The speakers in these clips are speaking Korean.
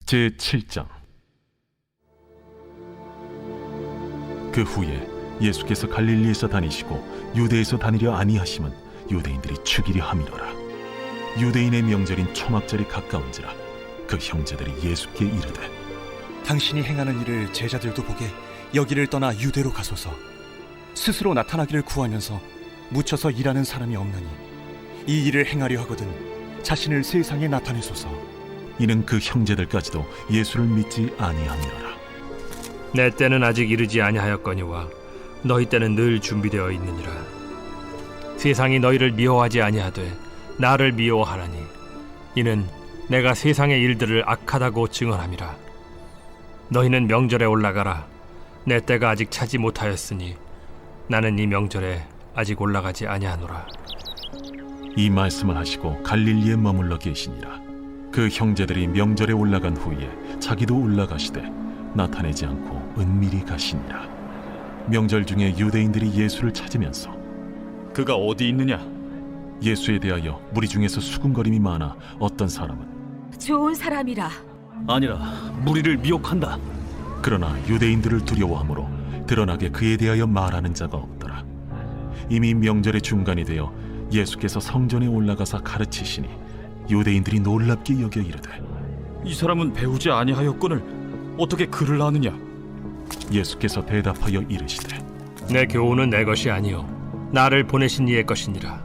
제7장. 그 후에 예수께서 갈릴리에서 다니시고 유대에서 다니려 아니하심은 유대인들이 죽이려 함이로라. 유대인의 명절인 초막절이 가까운지라 그 형제들이 예수께 이르되, 당신이 행하는 일을 제자들도 보게 여기를 떠나 유대로 가소서. 스스로 나타나기를 구하면서 묻혀서 일하는 사람이 없나니 이 일을 행하려 하거든 자신을 세상에 나타내소서. 이는 그 형제들까지도 예수를 믿지 아니함이로라. 내 때는 아직 이르지 아니하였거니와 너희 때는 늘 준비되어 있느니라. 세상이 너희를 미워하지 아니하되 나를 미워하나니 이는 내가 세상의 일들을 악하다고 증언함이라. 너희는 명절에 올라가라. 내 때가 아직 차지 못하였으니 나는 이 명절에 아직 올라가지 아니하노라. 이 말씀을 하시고 갈릴리에 머물러 계시니라. 그 형제들이 명절에 올라간 후에 자기도 올라가시되 나타내지 않고 은밀히 가시니라. 명절 중에 유대인들이 예수를 찾으면서 그가 어디 있느냐? 예수에 대하여 무리 중에서 수군거림이 많아 어떤 사람은 좋은 사람이라. 아니라 무리를 미혹한다. 그러나 유대인들을 두려워하므로 드러나게 그에 대하여 말하는 자가 없더라. 이미 명절의 중간이 되어 예수께서 성전에 올라가사 가르치시니 유대인들이 놀랍게 여겨 이르되, 이 사람은 배우지 아니하였거늘 어떻게 글을 아느냐? 예수께서 대답하여 이르시되, 내 교훈은 내 것이 아니요 나를 보내신 이의 것이니라.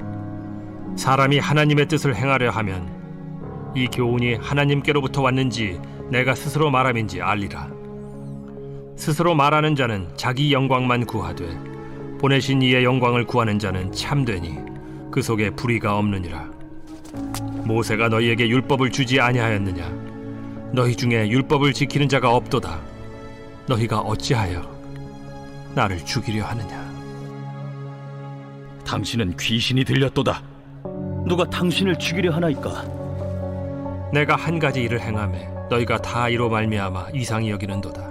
사람이 하나님의 뜻을 행하려 하면 이 교훈이 하나님께로부터 왔는지 내가 스스로 말함인지 알리라. 스스로 말하는 자는 자기 영광만 구하되 보내신 이의 영광을 구하는 자는 참되니 그 속에 불의가 없느니라. 모세가 너희에게 율법을 주지 아니하였느냐? 너희 중에 율법을 지키는 자가 없도다. 너희가 어찌하여 나를 죽이려 하느냐? 당신은 귀신이 들렸도다. 누가 당신을 죽이려 하나이까? 내가 한 가지 일을 행하매 너희가 다 이로 말미암아 이상히 여기는도다.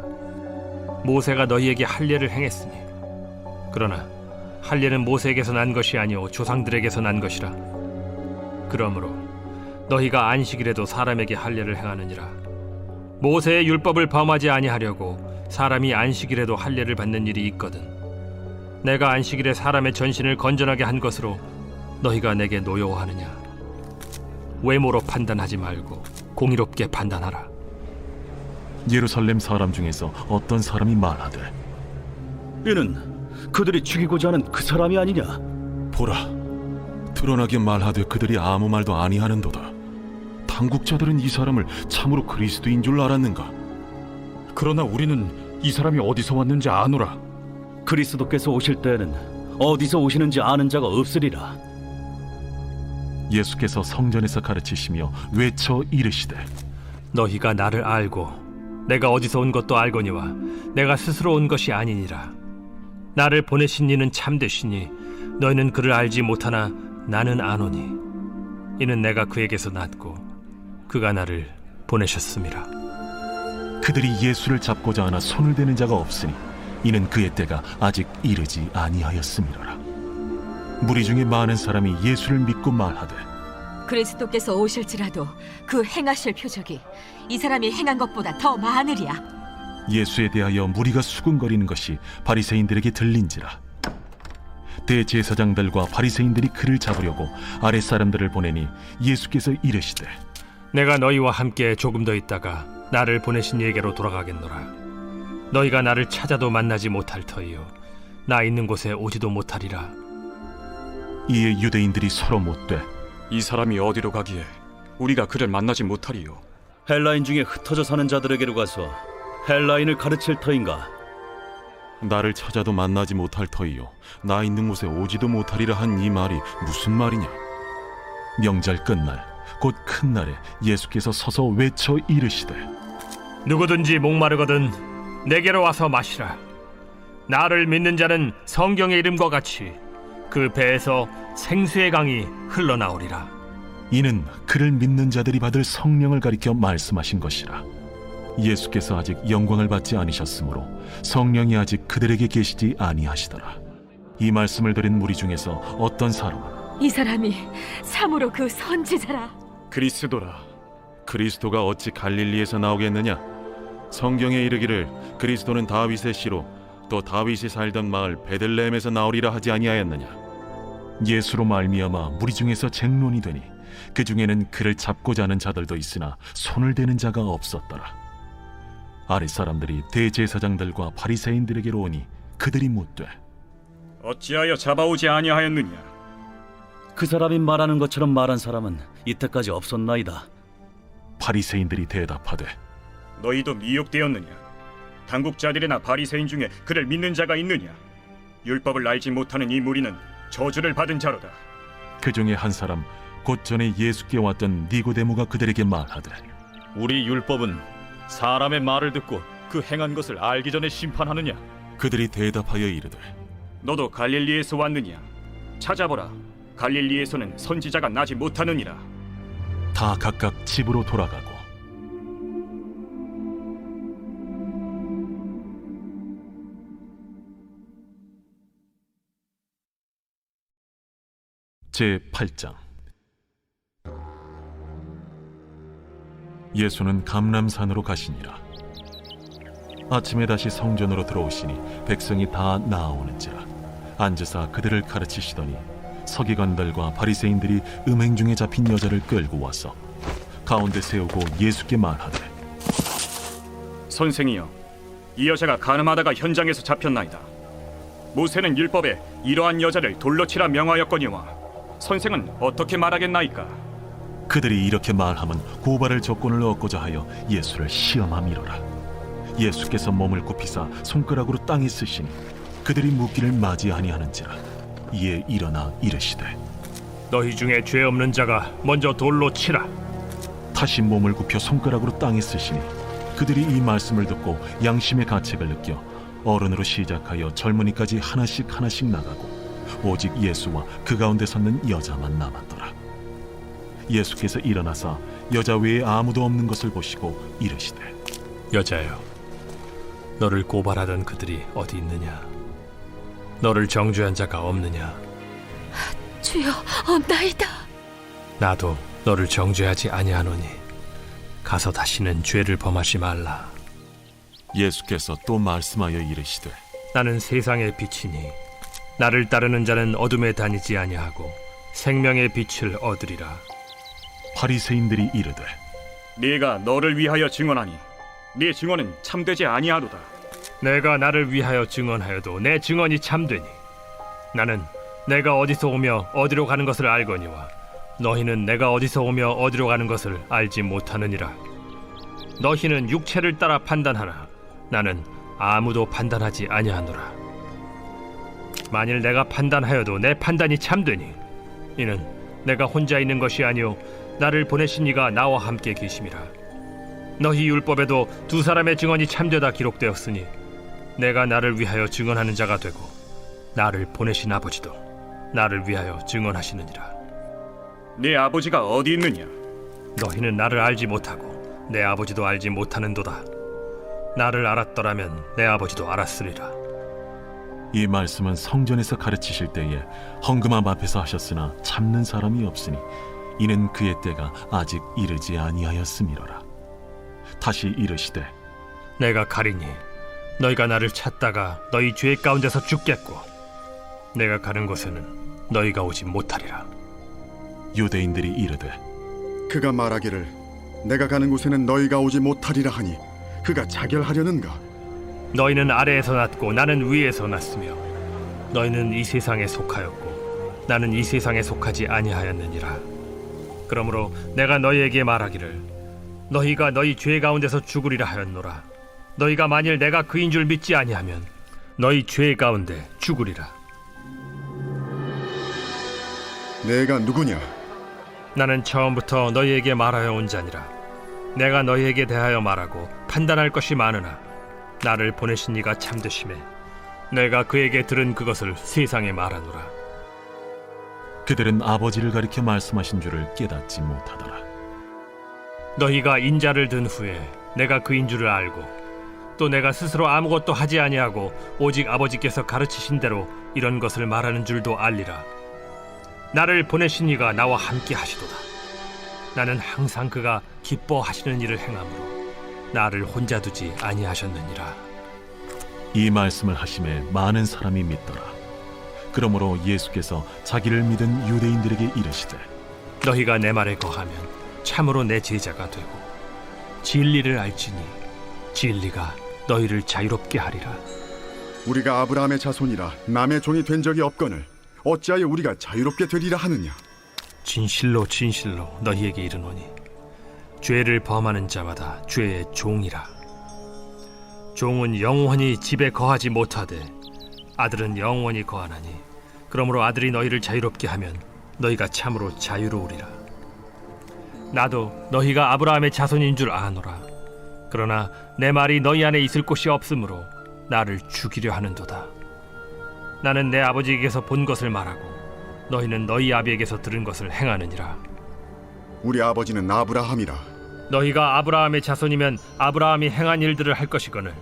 모세가 너희에게 할례를 행했으니 그러나 할례는 모세에게서 난 것이 아니오 조상들에게서 난 것이라. 그러므로 너희가 안식일에도 사람에게 할례를 행하느니라. 모세의 율법을 범하지 아니하려고 사람이 안식일에도 할례를 받는 일이 있거든. 내가 안식일에 사람의 전신을 건전하게 한 것으로 너희가 내게 노여워하느냐? 외모로 판단하지 말고 공의롭게 판단하라. 예루살렘 사람 중에서 어떤 사람이 말하되, 이는 그들이 죽이고자 하는 그 사람이 아니냐? 보라, 드러나게 말하되 그들이 아무 말도 아니하는도다. 당국자들은 이 사람을 참으로 그리스도인 줄 알았는가? 그러나 우리는 이 사람이 어디서 왔는지 아노라. 그리스도께서 오실 때에는 어디서 오시는지 아는 자가 없으리라. 예수께서 성전에서 가르치시며 외쳐 이르시되, 너희가 나를 알고 내가 어디서 온 것도 알거니와 내가 스스로 온 것이 아니니라. 나를 보내신 이는 참되시니 너희는 그를 알지 못하나 나는 아노니 이는 내가 그에게서 났고 그가 나를 보내셨음이라. 그들이 예수를 잡고자 하나 손을 대는 자가 없으니 이는 그의 때가 아직 이르지 아니하였음이로라. 무리 중에 많은 사람이 예수를 믿고 말하되, 그리스도께서 오실지라도 그 행하실 표적이 이 사람이 행한 것보다 더 많으리야. 예수에 대하여 무리가 수군거리는 것이 바리새인들에게 들린지라. 대제사장들과 바리새인들이 그를 잡으려고 아랫사람들을 보내니 예수께서 이르시되, 내가 너희와 함께 조금 더 있다가 나를 보내신 이에게로 돌아가겠노라. 너희가 나를 찾아도 만나지 못할 터이요 나 있는 곳에 오지도 못하리라. 이에 유대인들이 서로 묻되, 이 사람이 어디로 가기에 우리가 그를 만나지 못하리요? 헬라인 중에 흩어져 사는 자들에게로 가서 헬라인을 가르칠 터인가? 나를 찾아도 만나지 못할 터이요 나 있는 곳에 오지도 못하리라 한 이 말이 무슨 말이냐? 명절 끝날 곧 큰 날에 예수께서 서서 외쳐 이르시되, 누구든지 목마르거든 내게로 와서 마시라. 나를 믿는 자는 성경의 이름과 같이 그 배에서 생수의 강이 흘러나오리라. 이는 그를 믿는 자들이 받을 성령을 가리켜 말씀하신 것이라. 예수께서 아직 영광을 받지 아니셨으므로 성령이 아직 그들에게 계시지 아니하시더라. 이 말씀을 들은 무리 중에서 어떤 사람은 이 사람이 참으로 그 선지자라. 그리스도라. 그리스도가 어찌 갈릴리에서 나오겠느냐? 성경에 이르기를 그리스도는 다윗의 씨로 또 다윗이 살던 마을 베들레헴에서 나오리라 하지 아니하였느냐? 예수로 말미암아 무리 중에서 쟁론이 되니 그 중에는 그를 잡고자 하는 자들도 있으나 손을 대는 자가 없었더라. 아랫 사람들이 대제사장들과 바리새인들에게로 오니 그들이 묻되 어찌하여 잡아오지 아니하였느냐? 그 사람이 말하는 것처럼 말한 사람은 이때까지 없었나이다. 바리새인들이 대답하되 너희도 미혹되었느냐? 당국자들이나 바리새인 중에 그를 믿는 자가 있느냐? 율법을 알지 못하는 이 무리는 저주를 받은 자로다. 그 중에 한 사람 곧 전에 예수께 왔던 니고데모가 그들에게 말하되 우리 율법은 사람의 말을 듣고 그 행한 것을 알기 전에 심판하느냐? 그들이 대답하여 이르되 너도 갈릴리에서 왔느냐? 찾아보라. 갈릴리에서는 선지자가 나지 못하느니라. 다 각각 집으로 돌아가고 제8장 예수는 감람산으로 가시니라. 아침에 다시 성전으로 들어오시니 백성이 다 나아오는지라 앉으사 그들을 가르치시더니 서기관들과 바리새인들이 음행 중에 잡힌 여자를 끌고 와서 가운데 세우고 예수께 말하되 선생이여, 이 여자가 간음하다가 현장에서 잡혔나이다. 모세는 율법에 이러한 여자를 돌로 치라 명하였거니와 선생은 어떻게 말하겠나이까? 그들이 이렇게 말하면 고발할 조건을 얻고자 하여 예수를 시험함이로라. 예수께서 몸을 굽히사 손가락으로 땅에 쓰시니 그들이 묻기를 맞이하니하는지라. 이에 일어나 이르시되 너희 중에 죄 없는 자가 먼저 돌로 치라. 다시 몸을 굽혀 손가락으로 땅에 쓰시니 그들이 이 말씀을 듣고 양심의 가책을 느껴 어른으로 시작하여 젊은이까지 하나씩 하나씩 나가고 오직 예수와 그 가운데 섰는 여자만 남았더라. 예수께서 일어나사 여자 외에 아무도 없는 것을 보시고 이르시되 여자여, 너를 고발하던 그들이 어디 있느냐? 너를 정죄한 자가 없느냐? 주여, 없나이다. 나도 너를 정죄하지 아니하노니 가서 다시는 죄를 범하지 말라. 예수께서 또 말씀하여 이르시되 나는 세상의 빛이니 나를 따르는 자는 어둠에 다니지 아니하고 생명의 빛을 얻으리라. 바리새인들이 이르되 네가 너를 위하여 증언하니 네 증언은 참되지 아니하도다. 내가 나를 위하여 증언하여도 내 증언이 참되니 나는 내가 어디서 오며 어디로 가는 것을 알거니와 너희는 내가 어디서 오며 어디로 가는 것을 알지 못하느니라. 너희는 육체를 따라 판단하나 나는 아무도 판단하지 아니하노라. 만일 내가 판단하여도 내 판단이 참되니 이는 내가 혼자 있는 것이 아니요 나를 보내신 이가 나와 함께 계심이라. 너희 율법에도 두 사람의 증언이 참되다 기록되었으니 내가 나를 위하여 증언하는 자가 되고 나를 보내신 아버지도 나를 위하여 증언하시느니라. 네 아버지가 어디 있느냐? 너희는 나를 알지 못하고 내 아버지도 알지 못하는도다. 나를 알았더라면 내 아버지도 알았으리라. 이 말씀은 성전에서 가르치실 때에 헌금함 앞에서 하셨으나 참는 사람이 없으니 이는 그의 때가 아직 이르지 아니하였음이로라. 다시 이르시되 내가 가리니 너희가 나를 찾다가 너희 죄 가운데서 죽겠고 내가 가는 곳에는 너희가 오지 못하리라. 유대인들이 이르되 그가 말하기를 내가 가는 곳에는 너희가 오지 못하리라 하니 그가 자결하려는가? 너희는 아래에서 났고 나는 위에서 났으며 너희는 이 세상에 속하였고 나는 이 세상에 속하지 아니하였느니라. 그러므로 내가 너희에게 말하기를 너희가 너희 죄 가운데서 죽으리라 하였노라. 너희가 만일 내가 그인 줄 믿지 아니하면 너희 죄 가운데 죽으리라. 내가 누구냐? 나는 처음부터 너희에게 말하여 온 자니라. 내가 너희에게 대하여 말하고 판단할 것이 많으나 나를 보내신 이가 참되심에 내가 그에게 들은 그것을 세상에 말하노라. 그들은 아버지를 가리켜 말씀하신 줄을 깨닫지 못하더라. 너희가 인자를 든 후에 내가 그인 줄을 알고 또 내가 스스로 아무것도 하지 아니하고 오직 아버지께서 가르치신 대로 이런 것을 말하는 줄도 알리라. 나를 보내신 이가 나와 함께 하시도다. 나는 항상 그가 기뻐하시는 일을 행함으로 나를 혼자 두지 아니하셨느니라. 이 말씀을 하심에 많은 사람이 믿더라. 그러므로 예수께서 자기를 믿은 유대인들에게 이르시되 너희가 내 말에 거하면 참으로 내 제자가 되고 진리를 알지니 진리가 너희를 자유롭게 하리라. 우리가 아브라함의 자손이라 남의 종이 된 적이 없거늘 어찌하여 우리가 자유롭게 되리라 하느냐? 진실로 진실로 너희에게 이르노니 죄를 범하는 자마다 죄의 종이라. 종은 영원히 집에 거하지 못하되 아들은 영원히 거하나니 그러므로 아들이 너희를 자유롭게 하면 너희가 참으로 자유로우리라. 나도 너희가 아브라함의 자손인 줄 아노라. 그러나 내 말이 너희 안에 있을 곳이 없으므로 나를 죽이려 하는도다. 나는 내 아버지에게서 본 것을 말하고 너희는 너희 아비에게서 들은 것을 행하느니라. 우리 아버지는 아브라함이라. 너희가 아브라함의 자손이면 아브라함이 행한 일들을 할 것이거늘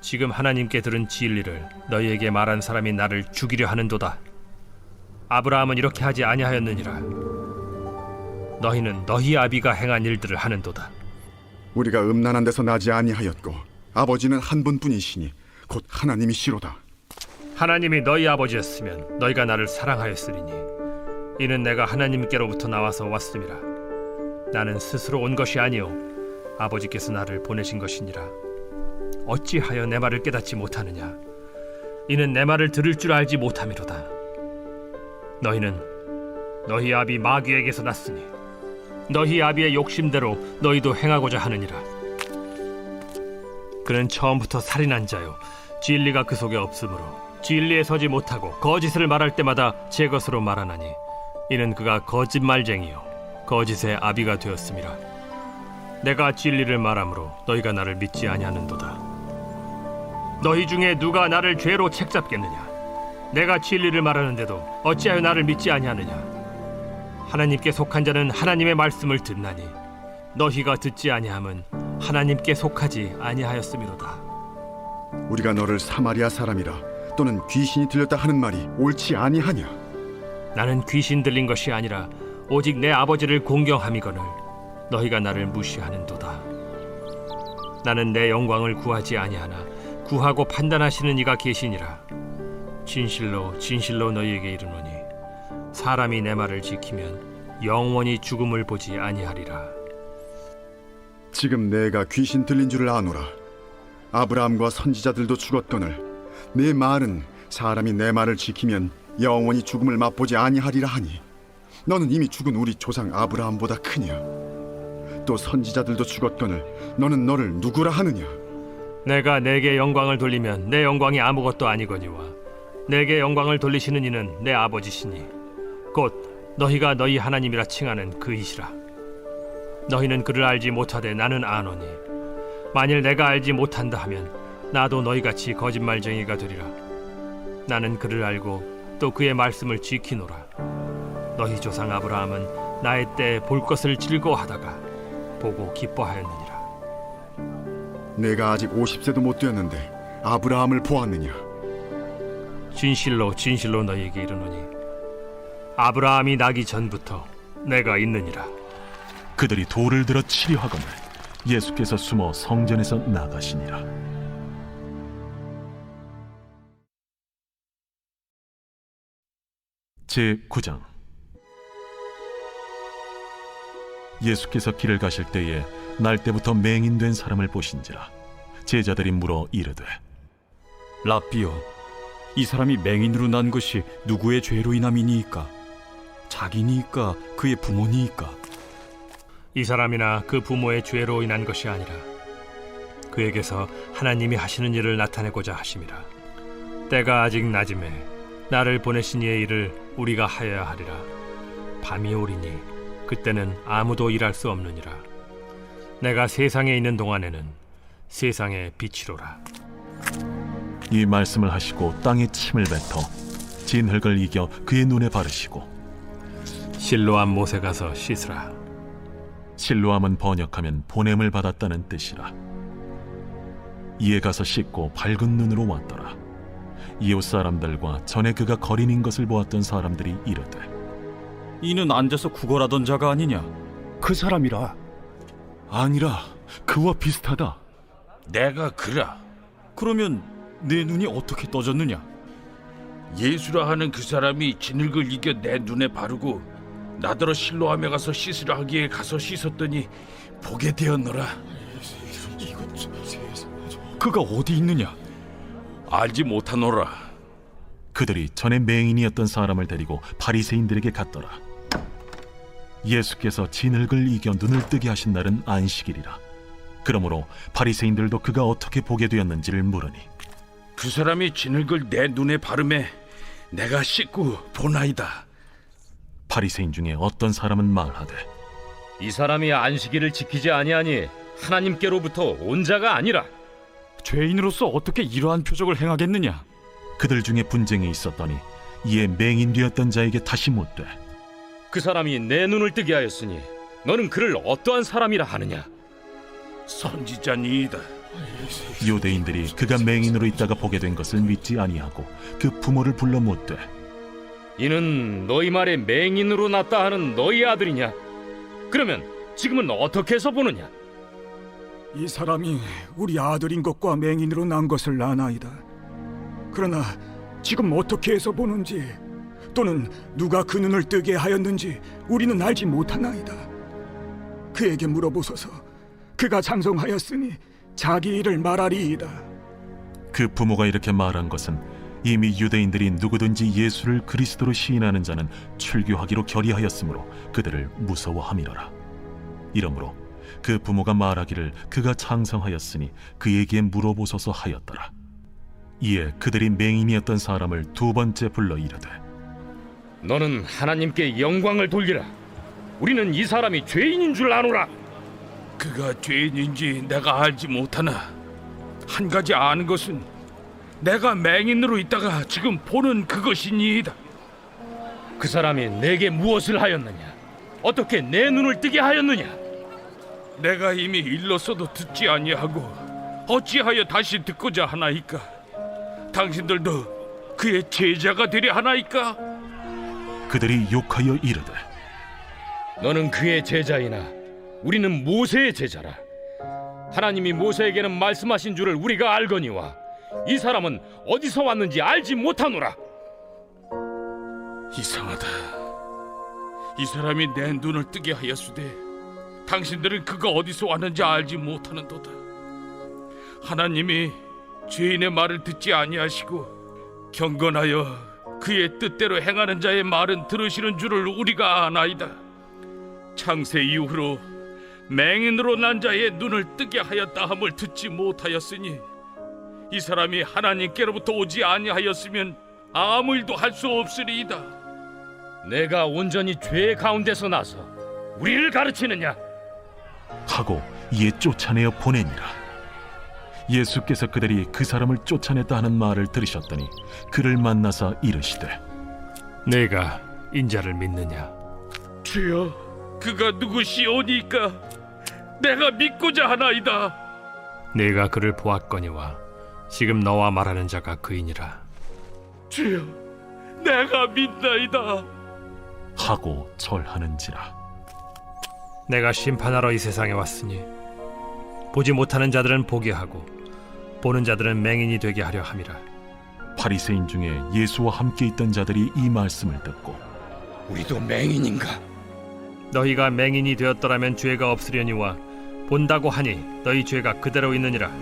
지금 하나님께 들은 진리를 너희에게 말한 사람이 나를 죽이려 하는도다. 아브라함은 이렇게 하지 아니하였느니라. 너희는 너희 아비가 행한 일들을 하는도다. 우리가 음란한 데서 나지 아니하였고 아버지는 한 분뿐이시니 곧 하나님이시로다. 하나님이 너희 아버지였으면 너희가 나를 사랑하였으리니 이는 내가 하나님께로부터 나와서 왔음이라. 나는 스스로 온 것이 아니요 아버지께서 나를 보내신 것이니라. 어찌하여 내 말을 깨닫지 못하느냐? 이는 내 말을 들을 줄 알지 못함이로다. 너희는 너희 아비 마귀에게서 났으니 너희 아비의 욕심대로 너희도 행하고자 하느니라. 그는 처음부터 살인한 자요 진리가 그 속에 없으므로 진리에 서지 못하고 거짓을 말할 때마다 제 것으로 말하나니 이는 그가 거짓말쟁이요 거짓의 아비가 되었음이라. 내가 진리를 말함으로 너희가 나를 믿지 아니하는도다. 너희 중에 누가 나를 죄로 책잡겠느냐? 내가 진리를 말하는데도 어찌하여 나를 믿지 아니하느냐? 하나님께 속한 자는 하나님의 말씀을 듣나니 너희가 듣지 아니함은 하나님께 속하지 아니하였음이로다. 우리가 너를 사마리아 사람이라 또는 귀신이 들렸다 하는 말이 옳지 아니하냐? 나는 귀신 들린 것이 아니라 오직 내 아버지를 공경함이거늘 너희가 나를 무시하는도다. 나는 내 영광을 구하지 아니하나 구하고 판단하시는 이가 계시니라. 진실로 진실로 너희에게 이르노니 사람이 내 말을 지키면 영원히 죽음을 보지 아니하리라. 지금 내가 귀신 들린 줄을 아노라. 아브라함과 선지자들도 죽었거늘 내 말은 사람이 내 말을 지키면 영원히 죽음을 맛보지 아니하리라 하니 너는 이미 죽은 우리 조상 아브라함보다 크냐? 또 선지자들도 죽었거늘 너는 너를 누구라 하느냐? 내가 내게 영광을 돌리면 내 영광이 아무것도 아니거니와 내게 영광을 돌리시는 이는 내 아버지시니 곧 너희가 너희 하나님이라 칭하는 그이시라. 너희는 그를 알지 못하되 나는 아노니 만일 내가 알지 못한다 하면 나도 너희같이 거짓말쟁이가 되리라. 나는 그를 알고 또 그의 말씀을 지키노라. 너희 조상 아브라함은 나의 때에 볼 것을 즐거워하다가 보고 기뻐하였느니라. 내가 아직 50세도 못 되었는데 아브라함을 보았느냐? 진실로 진실로 너희에게 이르노니 아브라함이 나기 전부터 내가 있느니라. 그들이 돌을 들어 치려 하거늘 예수께서 숨어 성전에서 나가시니라. 제9장. 예수께서 길을 가실 때에 날 때부터 맹인된 사람을 보신지라. 제자들이 물어 이르되 라삐여, 이 사람이 맹인으로 난 것이 누구의 죄로 인함이니이까? 자기니이까 그의 부모니이까? 이 사람이나 그 부모의 죄로 인한 것이 아니라 그에게서 하나님이 하시는 일을 나타내고자 하심이라. 때가 아직 낮음에 나를 보내신 이의 일을 우리가 하여야 하리라. 밤이 오리니 그때는 아무도 일할 수 없느니라. 내가 세상에 있는 동안에는 세상의 빛이로라. 이 말씀을 하시고 땅에 침을 뱉어 진흙을 이겨 그의 눈에 바르시고 실로암 못에 가서 씻으라. 실로암은 번역하면 보냄을 받았다는 뜻이라. 이에 가서 씻고 밝은 눈으로 왔더라. 이웃 사람들과 전에 그가 거린인 것을 보았던 사람들이 이르되 이는 앉아서 구걸하던 자가 아니냐? 그 사람이라. 아니라 그와 비슷하다. 내가 그라. 그러면 내 눈이 어떻게 떠졌느냐? 예수라 하는 그 사람이 진흙을 이겨 내 눈에 바르고 나더러 실로암에 가서 씻으라 하기에 가서 씻었더니 보게 되었노라. 그가 어디 있느냐? 알지 못하노라. 그들이 전에 맹인이었던 사람을 데리고 바리새인들에게 갔더라. 예수께서 진흙을 이겨 눈을 뜨게 하신 날은 안식일이라. 그러므로 바리새인들도 그가 어떻게 보게 되었는지를 물으니, 그 사람이 진흙을 내 눈에 바르매 내가 씻고 보나이다. 바리새인 중에 어떤 사람은 말하되, 이 사람이 안식일을 지키지 아니하니 하나님께로부터 온 자가 아니라. 죄인으로서 어떻게 이러한 표적을 행하겠느냐? 그들 중에 분쟁이 있었더니 이에 맹인 되었던 자에게 다시 묻되, 그 사람이 내 눈을 뜨게 하였으니 너는 그를 어떠한 사람이라 하느냐? 선지자니이다. 유대인들이 그가 맹인으로 있다가 보게 된 것을 믿지 아니하고 그 부모를 불러 묻되, 이는 너희 말에 맹인으로 났다 하는 너희 아들이냐? 그러면 지금은 어떻게 해서 보느냐? 이 사람이 우리 아들인 것과 맹인으로 난 것을 아나이다. 그러나 지금 어떻게 해서 보는지 또는 누가 그 눈을 뜨게 하였는지 우리는 알지 못하나이다. 그에게 물어보소서. 그가 장성하였으니 자기 일을 말하리이다. 그 부모가 이렇게 말한 것은 이미 유대인들이 누구든지 예수를 그리스도로 시인하는 자는 출교하기로 결의하였으므로 그들을 무서워함이로라. 이러므로 그 부모가 말하기를 그가 장성하였으니 그에게 물어보소서 하였더라. 이에 그들이 맹인이었던 사람을 두 번째 불러 이르되, 너는 하나님께 영광을 돌리라. 우리는 이 사람이 죄인인 줄 아노라. 그가 죄인인지 내가 알지 못하나 한 가지 아는 것은 내가 맹인으로 있다가 지금 보는 그것이니이다. 그 사람이 내게 무엇을 하였느냐? 어떻게 내 눈을 뜨게 하였느냐? 내가 이미 일렀어도 듣지 아니하고 어찌하여 다시 듣고자 하나이까? 당신들도 그의 제자가 되려 하나이까? 그들이 욕하여 이르되, 너는 그의 제자이나 우리는 모세의 제자라. 하나님이 모세에게는 말씀하신 줄을 우리가 알거니와 이 사람은 어디서 왔는지 알지 못하노라. 이상하다. 이 사람이 내 눈을 뜨게 하였으되 당신들은 그가 어디서 왔는지 알지 못하는도다. 하나님이 죄인의 말을 듣지 아니하시고 경건하여 그의 뜻대로 행하는 자의 말은 들으시는 줄을 우리가 아나이다. 창세 이후로 맹인으로 난 자의 눈을 뜨게 하였다 함을 듣지 못하였으니 이 사람이 하나님께로부터 오지 아니하였으면 아무 일도 할 수 없으리이다. 내가 온전히 죄 가운데서 나서 우리를 가르치느냐? 하고 이에 쫓아내어 보내니라. 예수께서 그들이 그 사람을 쫓아냈다 하는 말을 들으셨더니 그를 만나사 이르시되, 내가 인자를 믿느냐? 주여, 그가 누구시오니까 내가 믿고자 하나이다. 내가 그를 보았거니와 지금 너와 말하는 자가 그이니라. 주여, 내가 믿나이다. 하고 절하는지라. 내가 심판하러 이 세상에 왔으니 보지 못하는 자들은 보게 하고 보는 자들은 맹인이 되게 하려 함이라. 바리새인 중에 예수와 함께 있던 자들이 이 말씀을 듣고, 우리도 맹인인가? 너희가 맹인이 되었더라면 죄가 없으려니와 본다고 하니 너희 죄가 그대로 있느니라.